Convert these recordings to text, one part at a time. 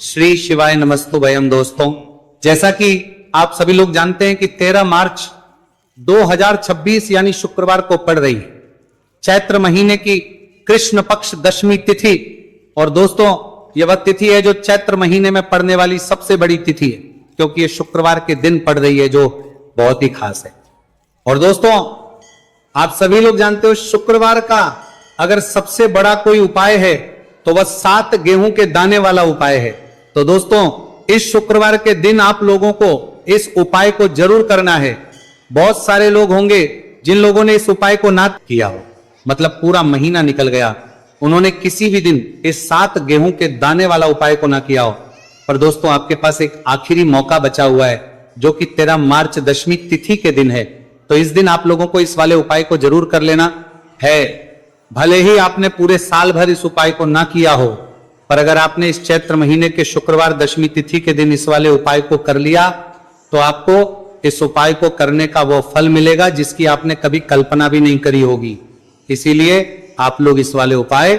श्री शिवाय नमस्तु भयम। दोस्तों, जैसा कि आप सभी लोग जानते हैं कि 13 मार्च 2026 यानी शुक्रवार को पड़ रही है चैत्र महीने की कृष्ण पक्ष दशमी तिथि। और दोस्तों, यह वह तिथि है जो चैत्र महीने में पड़ने वाली सबसे बड़ी तिथि है, क्योंकि ये शुक्रवार के दिन पड़ रही है, जो बहुत ही खास है। और दोस्तों, आप सभी लोग जानते हो शुक्रवार का अगर सबसे बड़ा कोई उपाय है तो वह 7 गेहूं के दाने वाला उपाय है। तो दोस्तों, इस शुक्रवार के दिन आप लोगों को इस उपाय को जरूर करना है। बहुत सारे लोग होंगे जिन लोगों ने इस उपाय को ना किया हो, मतलब पूरा महीना निकल गया, उन्होंने किसी भी दिन इस 7 गेहूं के दाने वाला उपाय को ना किया हो। पर दोस्तों, आपके पास एक आखिरी मौका बचा हुआ है, जो कि 13 मार्च दशमी तिथि के दिन है। तो इस दिन आप लोगों को इस वाले उपाय को जरूर कर लेना है। भले ही आपने पूरे साल भर इस उपाय को ना किया हो, पर अगर आपने इस चैत्र महीने के शुक्रवार दशमी तिथि के दिन इस वाले उपाय को कर लिया तो आपको इस उपाय को करने का वो फल मिलेगा जिसकी आपने कभी कल्पना भी नहीं करी होगी। इसीलिए आप लोग इस वाले उपाय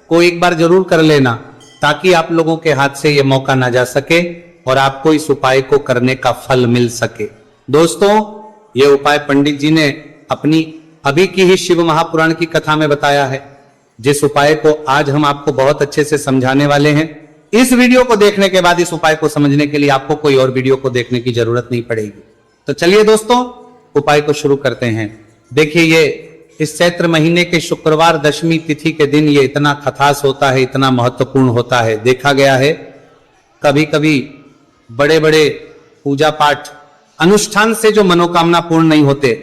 को एक बार जरूर कर लेना, ताकि आप लोगों के हाथ से यह मौका ना जा सके और आपको इस उपाय को करने का फल मिल सके। दोस्तों, यह उपाय पंडित जी ने अपनी अभी की ही शिव महापुराण की कथा में बताया है, जिस उपाय को आज हम आपको बहुत अच्छे से समझाने वाले हैं। इस वीडियो को देखने के बाद इस उपाय को समझने के लिए आपको कोई और वीडियो को देखने की जरूरत नहीं पड़ेगी। तो चलिए दोस्तों, उपाय को शुरू करते हैं। देखिए, ये इस चैत्र महीने के शुक्रवार दशमी तिथि के दिन ये इतना खास होता है, इतना महत्वपूर्ण होता है। देखा गया है कभी कभी बड़े बड़े पूजा पाठ अनुष्ठान से जो मनोकामना पूर्ण नहीं होते,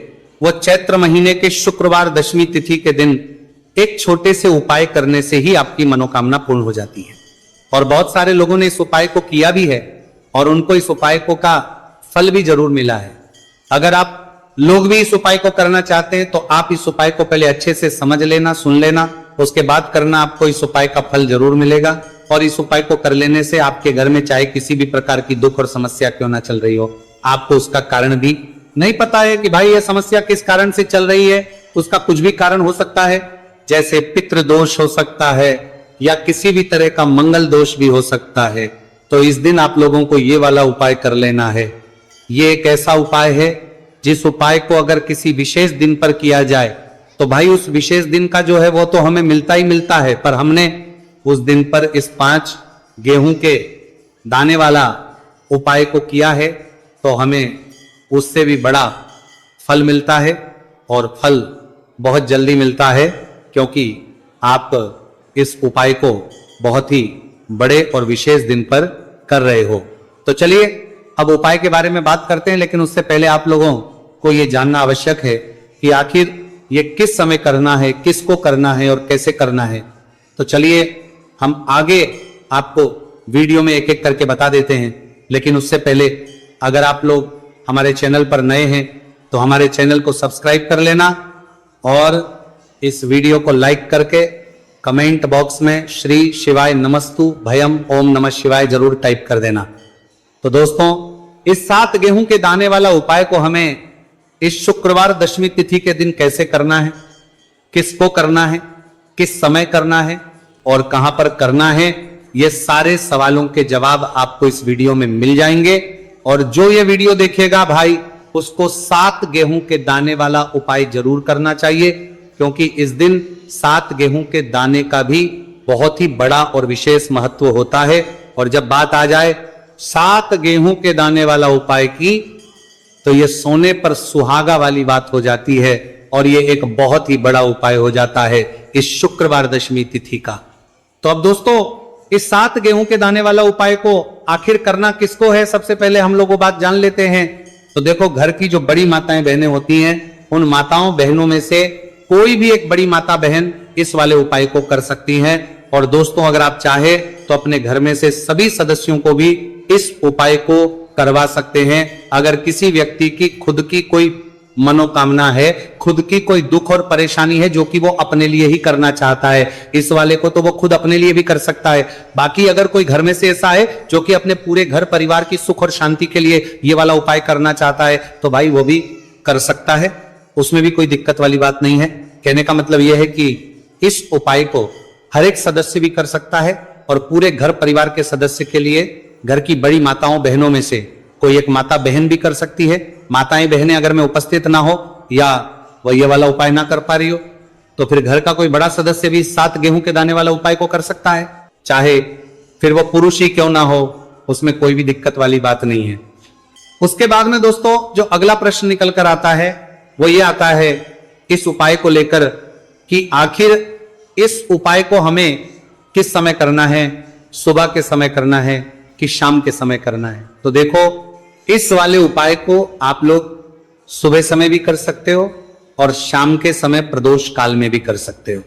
वो चैत्र महीने के शुक्रवार दशमी तिथि के दिन एक छोटे से उपाय करने से ही आपकी मनोकामना पूर्ण हो जाती है। और बहुत सारे लोगों ने इस उपाय को किया भी है और उनको इस उपाय को का फल भी जरूर मिला है। अगर आप लोग भी इस उपाय को करना चाहते हैं तो आप इस उपाय को पहले अच्छे से समझ लेना, सुन लेना, उसके बाद करना, आपको इस उपाय का फल जरूर मिलेगा। और इस उपाय को कर लेने से आपके घर में चाहे किसी भी प्रकार की दुख और समस्या क्यों ना चल रही हो, आपको उसका कारण भी नहीं पता है कि भाई यह समस्या किस कारण से चल रही है। उसका कुछ भी कारण हो सकता है, जैसे पितृ दोष हो सकता है या किसी भी तरह का मंगल दोष भी हो सकता है। तो इस दिन आप लोगों को ये वाला उपाय कर लेना है। ये एक ऐसा उपाय है जिस उपाय को अगर किसी विशेष दिन पर किया जाए तो भाई उस विशेष दिन का जो है वो तो हमें मिलता ही मिलता है, पर हमने उस दिन पर इस 5 गेहूं के दाने वाला उपाय को किया है तो हमें उससे भी बड़ा फल मिलता है। और फल बहुत जल्दी मिलता है, क्योंकि आप इस उपाय को बहुत ही बड़े और विशेष दिन पर कर रहे हो। तो चलिए अब उपाय के बारे में बात करते हैं, लेकिन उससे पहले आप लोगों को यह जानना आवश्यक है कि आखिर ये किस समय करना है, किसको करना है और कैसे करना है। तो चलिए हम आगे आपको वीडियो में एक एक करके बता देते हैं। लेकिन उससे पहले अगर आप लोग हमारे चैनल पर नए हैं तो हमारे चैनल को सब्सक्राइब कर लेना और इस वीडियो को लाइक करके कमेंट बॉक्स में श्री शिवाय नमस्तु भयम ओम नमः शिवाय जरूर टाइप कर देना। तो दोस्तों, इस 7 गेहूं के दाने वाला उपाय को हमें इस शुक्रवार दशमी तिथि के दिन कैसे करना है, किसको करना है, किस समय करना है और कहां पर करना है, ये सारे सवालों के जवाब आपको इस वीडियो में मिल जाएंगे। और जो ये वीडियो देखेगा भाई, उसको 7 गेहूं के दाने वाला उपाय जरूर करना चाहिए, क्योंकि इस दिन 7 गेहूं के दाने का भी बहुत ही बड़ा और विशेष महत्व होता है। और जब बात आ जाए 7 गेहूं के दाने वाला उपाय की, तो यह सोने पर सुहागा वाली बात हो जाती है और यह एक बहुत ही बड़ा उपाय हो जाता है इस शुक्रवार दशमी तिथि का। तो अब दोस्तों, इस 7 गेहूं के दाने वाला उपाय को आखिर करना किसको है, सबसे पहले हम लोग वो बात जान लेते हैं। तो देखो, घर की जो बड़ी माताएं बहनें होती हैं, उन माताओं बहनों में से कोई भी एक बड़ी माता बहन इस वाले उपाय को कर सकती हैं। और दोस्तों, अगर आप चाहे तो अपने घर में से सभी सदस्यों को भी इस उपाय को करवा सकते हैं। अगर किसी व्यक्ति की खुद की कोई मनोकामना है, खुद की कोई दुख और परेशानी है जो कि वो अपने लिए ही करना चाहता है, इस वाले को तो वो खुद अपने लिए भी कर सकता है। बाकी अगर कोई घर में से ऐसा है जो कि अपने पूरे घर परिवार की सुख और शांति के लिए ये वाला उपाय करना चाहता है, तो भाई वो भी कर सकता है, उसमें भी कोई दिक्कत वाली बात नहीं है। कहने का मतलब यह है कि इस उपाय को हर एक सदस्य भी कर सकता है, और पूरे घर परिवार के सदस्य के लिए, घर की बड़ी माताओं बहनों में से कोई एक माता बहन भी कर सकती है। माताएं बहनें अगर मैं उपस्थित ना हो या वह ये वाला उपाय ना कर पा रही हो, तो फिर घर का कोई बड़ा सदस्य भी 7 गेहूं के दाने वाला उपाय को कर सकता है, चाहे फिर वो पुरुष ही क्यों ना हो, उसमें कोई भी दिक्कत वाली बात नहीं है। उसके बाद में दोस्तों जो अगला प्रश्न निकल कर आता है वो ये आता है इस उपाय को लेकर कि आखिर इस उपाय को हमें किस समय करना है, सुबह के समय करना है कि शाम के समय करना है। तो देखो, इस वाले उपाय को आप लोग सुबह समय भी कर सकते हो और शाम के समय प्रदोष काल में भी कर सकते हो।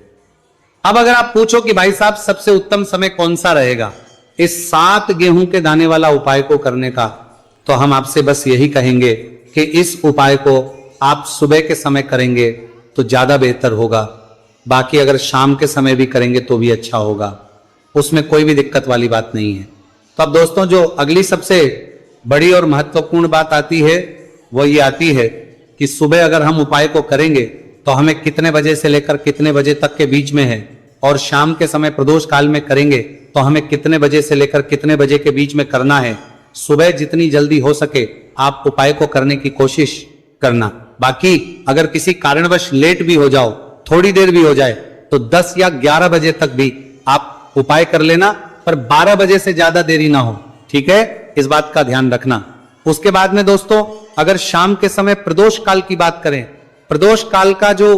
अब अगर आप पूछो कि भाई साहब सबसे उत्तम समय कौन सा रहेगा इस 7 गेहूं के दाने वाला उपाय को करने का, तो हम आपसे बस यही कहेंगे कि इस उपाय को आप सुबह के समय करेंगे तो ज्यादा बेहतर होगा। बाकी अगर शाम के समय भी करेंगे तो भी अच्छा होगा, उसमें कोई भी दिक्कत वाली बात नहीं है। तो अब दोस्तों जो अगली सबसे बड़ी और महत्वपूर्ण बात आती है वो ये आती है कि सुबह अगर हम उपाय को करेंगे तो हमें कितने बजे से लेकर कितने बजे तक के बीच में है, और शाम के समय प्रदोष काल में करेंगे तो हमें कितने बजे से लेकर कितने बजे के बीच में करना है। सुबह जितनी जल्दी हो सके आप उपाय को करने की कोशिश करना। बाकी अगर किसी कारणवश लेट भी हो जाओ, थोड़ी देर भी हो जाए, तो 10 या 11 बजे तक भी आप उपाय कर लेना, पर 12 बजे से ज्यादा देरी ना हो, ठीक है, इस बात का ध्यान रखना। उसके बाद में दोस्तों अगर शाम के समय प्रदोष काल की बात करें, प्रदोष काल का जो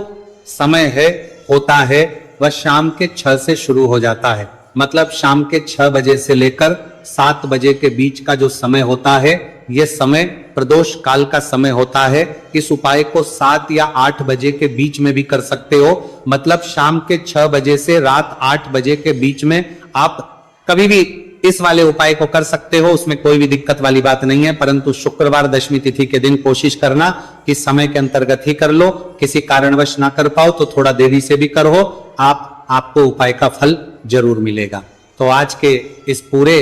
समय है होता है वह शाम के 6 से शुरू हो जाता है। मतलब शाम के 6 बजे से लेकर 7 बजे के बीच का जो समय होता है यह समय प्रदोष काल का समय होता है। इस उपाय को 7 या 8 बजे के बीच में भी कर सकते हो। मतलब शाम के 6 बजे से रात 8 बजे के बीच में आप कभी भी इस वाले उपाय को कर सकते हो, उसमें कोई भी दिक्कत वाली बात नहीं है। परंतु शुक्रवार दशमी तिथि के दिन कोशिश करना कि समय के अंतर्गत ही कर लो। किसी कारणवश ना कर पाओ तो थोड़ा देरी से भी करो, आपको उपाय का फल जरूर मिलेगा। तो आज के इस पूरे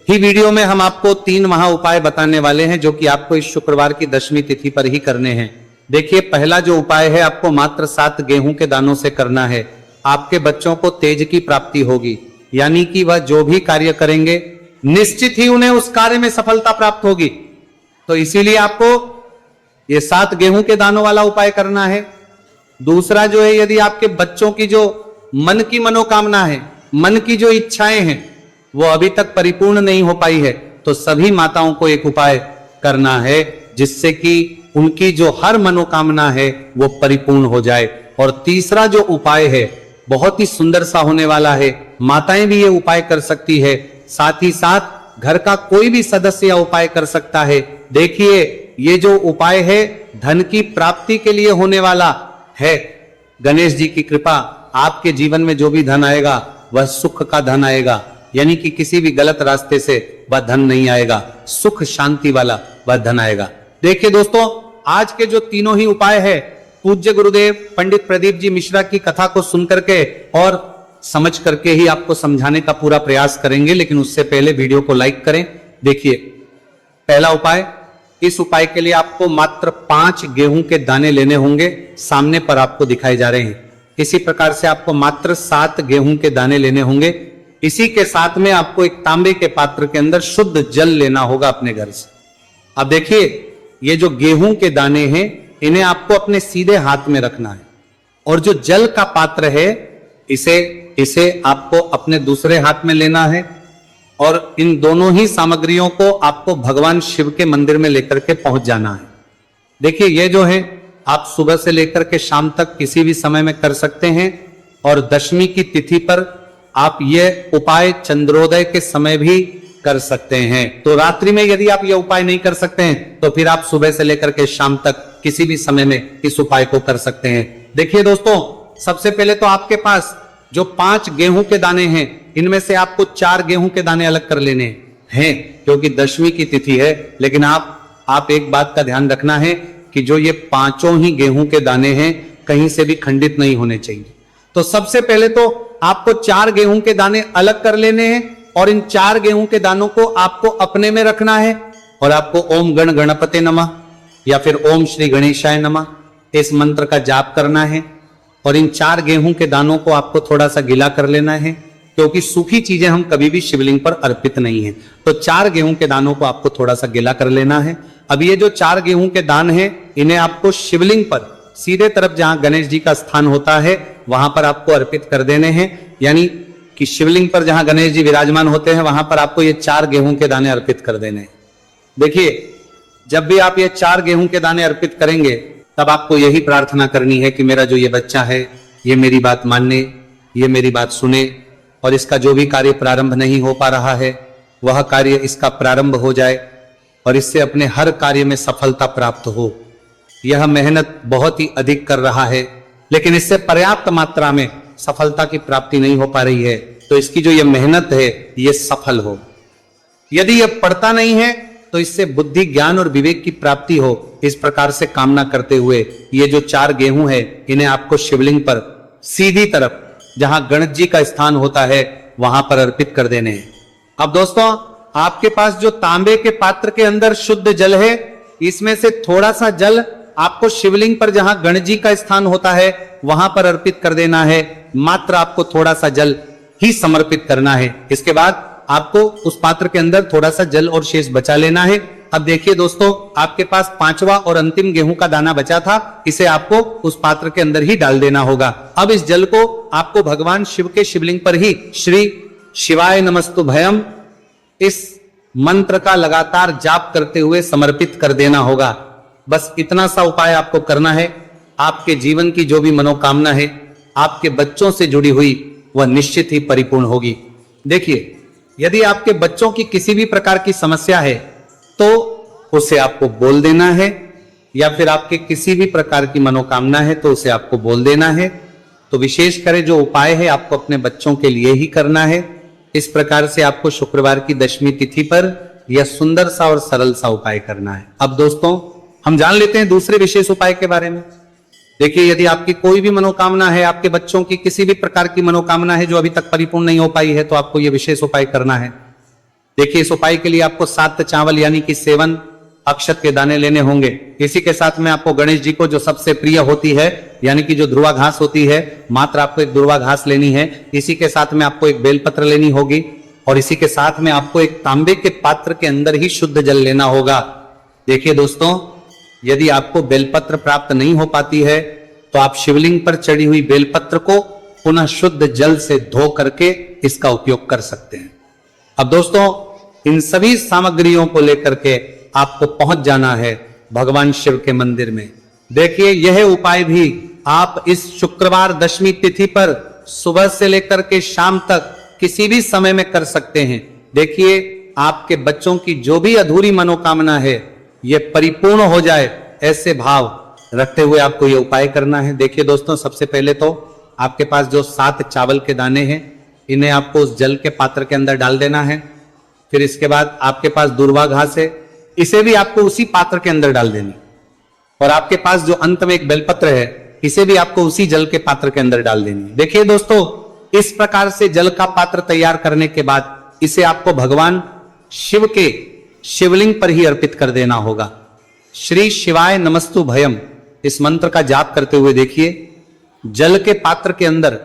ही वीडियो में हम आपको 3 महा उपाय बताने वाले हैं जो कि आपको इस शुक्रवार की दशमी तिथि पर ही करने हैं। देखिए, पहला जो उपाय है आपको मात्र 7 गेहूं के दानों से करना है। आपके बच्चों को तेज की प्राप्ति होगी, यानी कि वह जो भी कार्य करेंगे निश्चित ही उन्हें उस कार्य में सफलता प्राप्त होगी। तो इसीलिए आपको ये 7 गेहूं के दानों वाला उपाय करना है। दूसरा जो है, यदि आपके बच्चों की जो मन की मनोकामना है, मन की जो इच्छाएं हैं वो अभी तक परिपूर्ण नहीं हो पाई है, तो सभी माताओं को एक उपाय करना है जिससे कि उनकी जो हर मनोकामना है वो परिपूर्ण हो जाए। और तीसरा जो उपाय है बहुत ही सुंदर सा होने वाला है, माताएं भी ये उपाय कर सकती है, साथ ही साथ घर का कोई भी सदस्य यह उपाय कर सकता है। देखिए, ये जो उपाय है धन की प्राप्ति के लिए होने वाला है। गणेश जी की कृपा, आपके जीवन में जो भी धन आएगा वह सुख का धन आएगा, यानी कि किसी भी गलत रास्ते से वह धन नहीं आएगा, सुख शांति वाला वह धन आएगा। देखिए दोस्तों, आज के जो तीनों ही उपाय है पूज्य गुरुदेव पंडित प्रदीप जी मिश्रा की कथा को सुनकर के और समझ करके ही आपको समझाने का पूरा प्रयास करेंगे, लेकिन उससे पहले वीडियो को लाइक करें। देखिए, पहला उपाय, इस उपाय के लिए आपको मात्र 5 गेहूं के दाने लेने होंगे, सामने पर आपको दिखाए जा रहे हैं। इसी प्रकार से आपको मात्र 7 गेहूं के दाने लेने होंगे। इसी के साथ में आपको एक तांबे के पात्र के अंदर शुद्ध जल लेना होगा अपने घर से। अब देखिए, ये जो गेहूं के दाने हैं इन्हें आपको अपने सीधे हाथ में रखना है, और जो जल का पात्र है इसे आपको अपने दूसरे हाथ में लेना है, और इन दोनों ही सामग्रियों को आपको भगवान शिव के मंदिर में लेकर के पहुंच जाना है। देखिए, ये जो है आप सुबह से लेकर के शाम तक किसी भी समय में कर सकते हैं, और दशमी की तिथि पर आप ये उपाय चंद्रोदय के समय भी कर सकते हैं। तो रात्रि में यदि आप ये उपाय नहीं कर सकते हैं तो फिर आप सुबह से लेकर के शाम तक किसी भी समय में इस उपाय को कर सकते हैं। देखिए दोस्तों, सबसे पहले तो आपके पास जो 5 गेहूं के दाने हैं इनमें से आपको 4 गेहूं के दाने अलग कर लेने हैं, क्योंकि दशमी की तिथि है। लेकिन आप एक बात का ध्यान रखना है कि जो ये 5 ही गेहूं के दाने हैं कहीं से भी खंडित नहीं होने चाहिए। तो सबसे पहले तो आपको 4 गेहूं के दाने अलग कर लेने हैं, और इन 4 गेहूं के दानों को आपको अपने में रखना है, और आपको ओम गण गणपते नमः या फिर ओम श्री गणेशाय नमः इस मंत्र का जाप करना है। और इन 4 गेहूं के दानों को आपको थोड़ा सा गीला कर लेना है, क्योंकि सूखी चीजें हम कभी भी शिवलिंग पर अर्पित नहीं है। तो 4 गेहूं के दानों को आपको थोड़ा सा गीला कर लेना है। अब ये जो 4 गेहूं के दान हैं, इन्हें आपको शिवलिंग पर सीधे तरफ जहां गणेश जी का स्थान होता है वहां पर आपको अर्पित कर देने हैं। यानी कि शिवलिंग पर जहां गणेश जी विराजमान होते हैं वहां पर आपको ये 4 गेहूं के दाने अर्पित कर देने हैं। देखिए, जब भी आप ये 4 गेहूं के दाने अर्पित करेंगे तब आपको यही प्रार्थना करनी है कि मेरा जो ये बच्चा है ये मेरी बात मानने, ये मेरी बात सुने, और इसका जो भी कार्य प्रारंभ नहीं हो पा रहा है वह कार्य इसका प्रारंभ हो जाए और इससे अपने हर कार्य में सफलता प्राप्त हो। यह मेहनत बहुत ही अधिक कर रहा है लेकिन इससे पर्याप्त मात्रा में सफलता की प्राप्ति नहीं हो पा रही है, तो इसकी जो ये मेहनत है ये सफल हो। यदि यह पढ़ता नहीं है तो इससे बुद्धि, ज्ञान और विवेक की प्राप्ति हो। इस प्रकार से कामना करते हुए ये जो 4 गेहूं है इन्हें आपको शिवलिंग पर सीधी तरफ जहां गणेश जी का स्थान होता है वहां पर अर्पित कर देने हैं। अब दोस्तों, आपके पास जो तांबे के पात्र के अंदर शुद्ध जल है, इसमें से थोड़ा सा जल आपको शिवलिंग पर जहां गणेश जी का स्थान होता है वहां पर अर्पित कर देना है। मात्र आपको थोड़ा सा जल ही समर्पित करना है। इसके बाद आपको उस पात्र के अंदर थोड़ा सा जल और शेष बचा लेना है। अब देखिए दोस्तों, आपके पास 5वां और अंतिम गेहूं का दाना बचा था, इसे आपको उस पात्र के अंदर ही डाल देना होगा। अब इस जल को आपको भगवान शिव के शिवलिंग पर ही श्री शिवाय नमस्तुभयम इस मंत्र का लगातार जाप करते हुए समर्पित कर देना होगा। बस इतना सा उपाय आपको करना है। आपके जीवन की जो भी मनोकामना है आपके बच्चों से जुड़ी हुई वह निश्चित ही परिपूर्ण होगी। देखिए, यदि आपके बच्चों की किसी भी प्रकार की समस्या है तो उसे आपको बोल देना है, या फिर आपके किसी भी प्रकार की मनोकामना है तो उसे आपको बोल देना है। तो विशेष करे जो उपाय है आपको अपने बच्चों के लिए ही करना है। इस प्रकार से आपको शुक्रवार की दशमी तिथि पर यह सुंदर सा और सरल सा उपाय करना है। अब दोस्तों, हम जान लेते हैं दूसरे विशेष उपाय के बारे में। देखिए, यदि आपकी कोई भी मनोकामना है, आपके बच्चों की किसी भी प्रकार की मनोकामना है जो अभी तक परिपूर्ण नहीं हो पाई है, तो आपको यह विशेष उपाय करना है। देखिए, इस उपाय के लिए आपको 7 चावल यानी कि 7 अक्षत के दाने लेने होंगे। इसी के साथ में आपको गणेश जी को जो सबसे प्रिय होती है यानी कि जो ध्रुवा घास होती है, मात्र आपको एक ध्रुवा घास लेनी है। इसी के साथ में आपको एक बेलपत्र लेनी होगी और इसी के साथ में आपको एक तांबे के पात्र के अंदर ही शुद्ध जल लेना होगा। देखिए दोस्तों, यदि आपको बेलपत्र प्राप्त नहीं हो पाती है तो आप शिवलिंग पर चढ़ी हुई बेलपत्र को पुनः शुद्ध जल से धो करके इसका उपयोग कर सकते हैं। अब दोस्तों, इन सभी सामग्रियों को लेकर के आपको पहुंच जाना है भगवान शिव के मंदिर में। देखिए, यह उपाय भी आप इस शुक्रवार दशमी तिथि पर सुबह से लेकर के शाम तक किसी भी समय में कर सकते हैं। देखिए, आपके बच्चों की जो भी अधूरी मनोकामना है यह परिपूर्ण हो जाए, ऐसे भाव रखते हुए आपको यह उपाय करना है। देखिए दोस्तों, सबसे पहले तो आपके पास जो 7 चावल के दाने हैं इन्हें आपको उस जल के पात्र के अंदर डाल देना है। फिर इसके बाद आपके पास दुर्वा घास है, इसे भी आपको उसी पात्र के अंदर डाल देनी। और आपके पास जो अंत में एक बेलपत्र है, इसे भी आपको उसी जल के पात्र के अंदर डाल देनी है। देखिए दोस्तों, इस प्रकार से जल का पात्र तैयार करने के बाद इसे आपको भगवान शिव के शिवलिंग पर ही अर्पित कर देना होगा। श्री शिवाय नमस्तुभयम इस मंत्र का जाप करते हुए देखिए, जल के पात्र के अंदर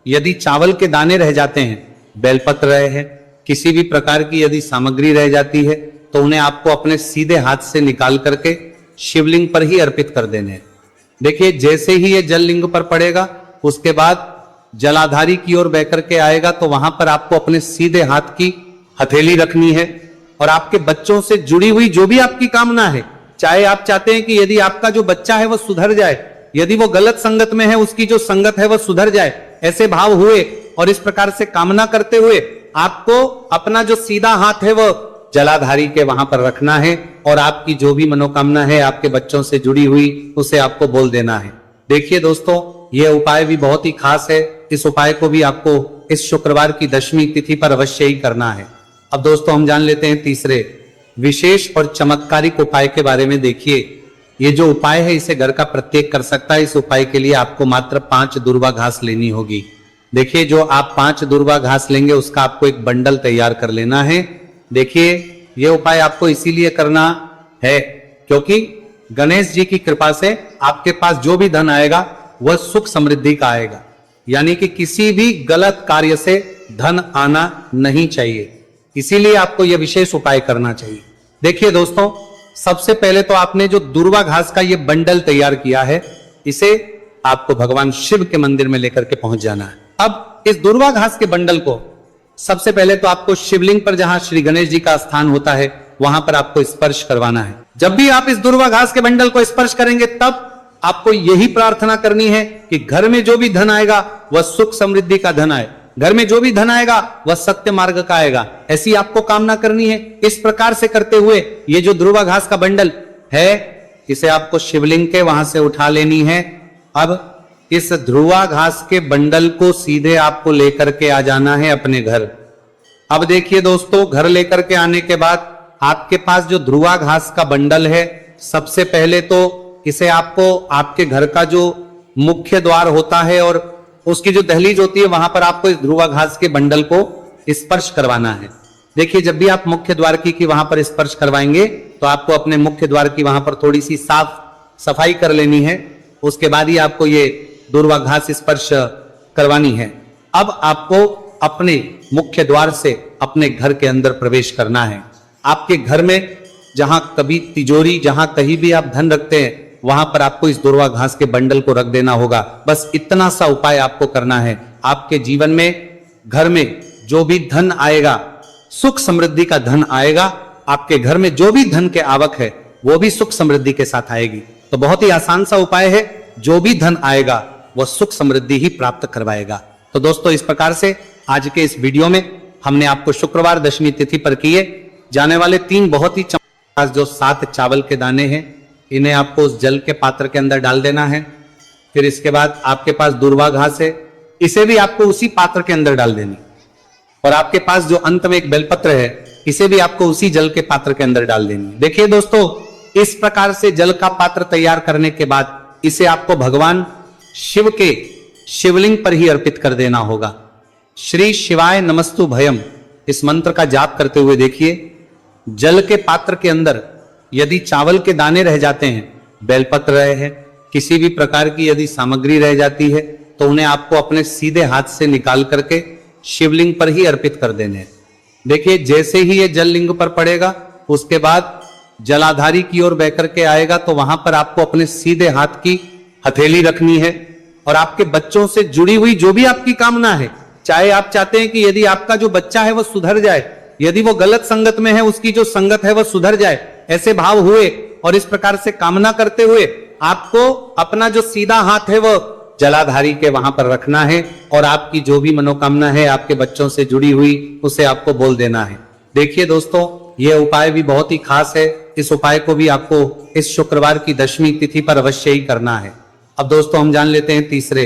यदि चावल के दाने रह जाते हैं, बेलपत्र रहे हैं, किसी भी प्रकार की यदि सामग्री रह जाती है तो उन्हें आपको अपने सीधे हाथ से निकाल करके शिवलिंग पर ही अर्पित कर देने हैं। देखिए, जैसे ही ये जल लिंग पर पड़ेगा उसके बाद जलाधारी की ओर बह करके आएगा, तो वहां पर आपको अपने सीधे हाथ की हथेली रखनी है और आपके बच्चों से जुड़ी हुई जो भी आपकी कामना है, चाहे आप चाहते हैं कि यदि आपका जो बच्चा है वह सुधर जाए, यदि वो गलत संगत में है उसकी जो संगत है वह सुधर जाए, ऐसे भाव हुए और इस प्रकार से कामना करते हुए आपको अपना जो सीधा हाथ है वह जलाधारी के वहां पर रखना है और आपकी जो भी मनोकामना है आपके बच्चों से जुड़ी हुई उसे आपको बोल देना है। देखिए दोस्तों, यह उपाय भी बहुत ही खास है। इस उपाय को भी आपको इस शुक्रवार की दशमी तिथि पर अवश्य ही करना है। अब दोस्तों, हम जान लेते हैं तीसरे विशेष और चमत्कारिक उपाय के बारे में। देखिए, ये जो उपाय है इसे घर का प्रत्येक कर सकता है। इस उपाय के लिए आपको मात्र 5 दुर्वा घास लेनी होगी। देखिए, जो आप 5 दुर्वा घास लेंगे उसका आपको एक बंडल तैयार कर लेना है। देखिए, यह उपाय आपको इसीलिए करना है क्योंकि गणेश जी की कृपा से आपके पास जो भी धन आएगा वह सुख समृद्धि का आएगा, यानी कि किसी भी गलत कार्य से धन आना नहीं चाहिए। इसीलिए आपको यह विशेष उपाय करना चाहिए। देखिए दोस्तों, सबसे पहले तो आपने जो दुर्वा घास का ये बंडल तैयार किया है, इसे आपको भगवान शिव के मंदिर में लेकर के पहुंच जाना है। अब इस दुर्वा घास के बंडल को सबसे पहले तो आपको शिवलिंग पर, जहां श्री गणेश जी का स्थान होता है, वहां पर आपको स्पर्श करवाना है। जब भी आप इस दुर्वा घास के बंडल को स्पर्श करेंगे, तब आपको यही प्रार्थना करनी है कि घर में जो भी धन आएगा वह सुख समृद्धि का धन आए, घर में जो भी धन आएगा वह सत्य मार्ग का आएगा, ऐसी आपको कामना करनी है। इस प्रकार से करते हुए ये जो दुर्वा घास का बंडल है, इसे आपको शिवलिंग के वहां से उठा लेनी है। अब इस ध्रुवा घास के बंडल को सीधे आपको लेकर के आ जाना है अपने घर। अब देखिए दोस्तों, घर लेकर के आने के बाद आपके पास जो ध्रुवा घास का बंडल है, सबसे पहले तो इसे आपको आपके घर का जो मुख्य द्वार होता है और उसकी जो दहलीज होती है, वहां पर आपको इस ध्रुवा घास के बंडल को स्पर्श करवाना है। देखिए, जब भी आप मुख्य द्वार की वहां पर स्पर्श करवाएंगे, तो आपको अपने मुख्य द्वार की वहां पर थोड़ी सी साफ सफाई कर लेनी है। उसके बाद ही आपको ये दुर्वा घास स्पर्श करवानी है। अब आपको अपने मुख्य द्वार से अपने घर के अंदर प्रवेश करना है। आपके घर में जहां कभी तिजोरी, जहां कहीं भी आप धन रखते हैं, वहां पर आपको इस दुर्वा घास के बंडल को रख देना होगा। बस इतना सा उपाय आपको करना है। आपके जीवन में, घर में जो भी धन आएगा, सुख समृद्धि का धन आएगा। आपके घर में जो भी धन के आवक है, वो भी सुख समृद्धि के साथ आएगी। तो बहुत ही आसान सा उपाय है, जो भी धन आएगा वह सुख समृद्धि ही प्राप्त करवाएगा। तो दोस्तों, इस प्रकार से आज के इस वीडियो में हमने आपको शुक्रवार दशमी तिथि पर किए जाने वाले 3 बहुत ही चमत्कार जो 7 चावल के दाने हैं, इन्हें आपको उस जल के पात्र के अंदर डाल देना है। फिर इसके बाद आपके पास दुर्वा घास है, इसे भी आपको उसी पात्र के अंदर डाल देनी। और आपके पास जो अंत में एक बेलपत्र है, इसे भी आपको उसी जल के पात्र के अंदर डाल देनी। देखिए दोस्तों, इस प्रकार से जल का पात्र तैयार करने के बाद इसे आपको भगवान शिव के शिवलिंग पर ही अर्पित कर देना होगा। श्री शिवाय नमस्तु भयम, इस मंत्र का जाप करते हुए देखिए, जल के पात्र के अंदर यदि चावल के दाने रह जाते हैं, बेलपत्र रहे हैं, किसी भी प्रकार की यदि सामग्री रह जाती है, तो उन्हें आपको अपने सीधे हाथ से निकाल करके शिवलिंग पर ही अर्पित कर देने हैं। देखिए, जैसे ही ये जल लिंग पर पड़ेगा, उसके बाद जलाधारी की ओर बह करके आएगा, तो वहां पर आपको अपने सीधे हाथ की हथेली रखनी है और आपके बच्चों से जुड़ी हुई जो भी आपकी कामना है, चाहे आप चाहते हैं कि यदि आपका जो बच्चा है वह सुधर जाए, यदि वो गलत संगत में है, उसकी जो संगत है वह सुधर जाए, ऐसे भाव हुए और इस प्रकार से कामना करते हुए आपको अपना जो सीधा हाथ है वह जलाधारी के वहां पर रखना है और आपकी जो भी मनोकामना है आपके बच्चों से जुड़ी हुई, उसे आपको बोल देना है। देखिए दोस्तों, यह उपाय भी बहुत ही खास है। इस उपाय को भी आपको इस शुक्रवार की दशमी तिथि पर अवश्य ही करना है। अब दोस्तों, हम जान लेते हैं तीसरे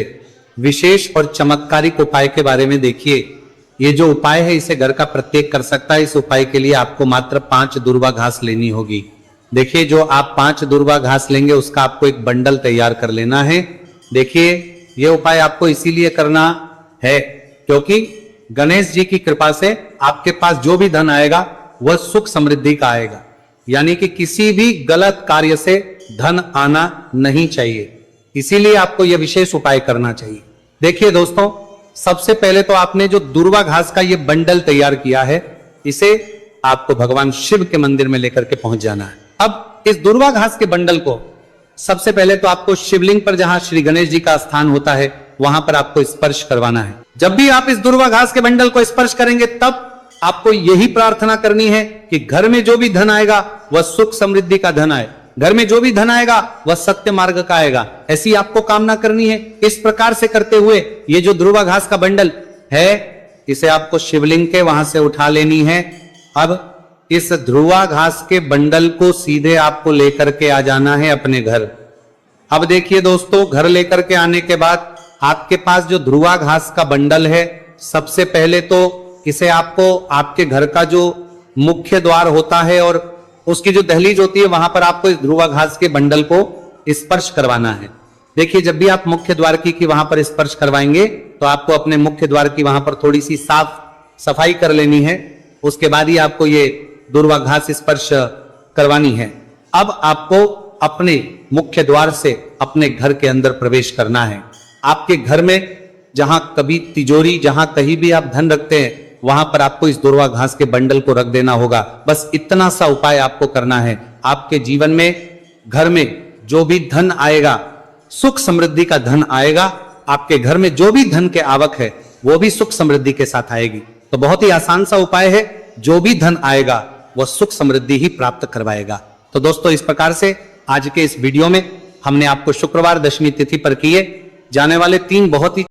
विशेष और चमत्कारिक उपाय के बारे में। देखिए, ये जो उपाय है, इसे घर का प्रत्येक कर सकता है। इस उपाय के लिए आपको मात्र 5 दुर्वा घास लेनी होगी। देखिए, जो आप 5 दुर्वा घास लेंगे, उसका आपको एक बंडल तैयार कर लेना है। देखिए, यह उपाय आपको इसीलिए करना है क्योंकि गणेश जी की कृपा से आपके पास जो भी धन आएगा वह सुख समृद्धि का आएगा, यानी कि किसी भी गलत कार्य से धन आना नहीं चाहिए। इसीलिए आपको यह विशेष उपाय करना चाहिए। देखिए दोस्तों, सबसे पहले तो आपने जो दुर्वा घास का यह बंडल तैयार किया है, इसे आपको भगवान शिव के मंदिर में लेकर के पहुंच जाना है। अब इस दुर्वा घास के बंडल को सबसे पहले तो आपको शिवलिंग पर, जहां श्री गणेश जी का स्थान होता है, वहां पर आपको स्पर्श करवाना है। जब भी आप इस दुर्वा घास के बंडल को स्पर्श करेंगे, तब आपको यही प्रार्थना करनी है कि घर में जो भी धन आएगा वह सुख समृद्धि का धन आए, घर में जो भी धन आएगा वह सत्य मार्ग का आएगा, ऐसी आपको कामना करनी है। इस प्रकार से करते हुए ये जो दुर्वा घास का बंडल है, इसे आपको शिवलिंग के वहां से उठा लेनी है। अब इस ध्रुवा घास के बंडल को सीधे आपको लेकर के आ जाना है अपने घर। अब देखिए दोस्तों, घर लेकर के आने के बाद आपके पास जो ध्रुवा घास का बंडल है, सबसे पहले तो इसे आपको आपके घर का जो मुख्य द्वार होता है और उसकी जो दहलीज होती है, वहां पर आपको इस ध्रुवा घास के बंडल को स्पर्श करवाना है। देखिए, जब भी आप मुख्य द्वार की वहां पर स्पर्श करवाएंगे, तो आपको अपने मुख्य द्वार की वहां पर थोड़ी सी साफ सफाई कर लेनी है। उसके बाद ही आपको ये दुर्वा घास स्पर्श करवानी है। अब आपको अपने मुख्य द्वार से अपने घर के अंदर प्रवेश करना है। आपके घर में जहां कभी तिजोरी, जहां कहीं भी आप धन रखते हैं, वहां पर आपको इस दुर्वा घास के बंडल को रख देना होगा। बस इतना सा उपाय आपको करना है। आपके जीवन में, घर में जो भी धन आएगा, सुख समृद्धि का धन आएगा। आपके घर में जो भी धन के आवक है, वो भी सुख समृद्धि के साथ आएगी। तो बहुत ही आसान सा उपाय है, जो भी धन आएगा वह सुख समृद्धि ही प्राप्त करवाएगा। तो दोस्तों, इस प्रकार से आज के इस वीडियो में हमने आपको शुक्रवार दशमी तिथि पर किए जाने वाले 3 बहुत ही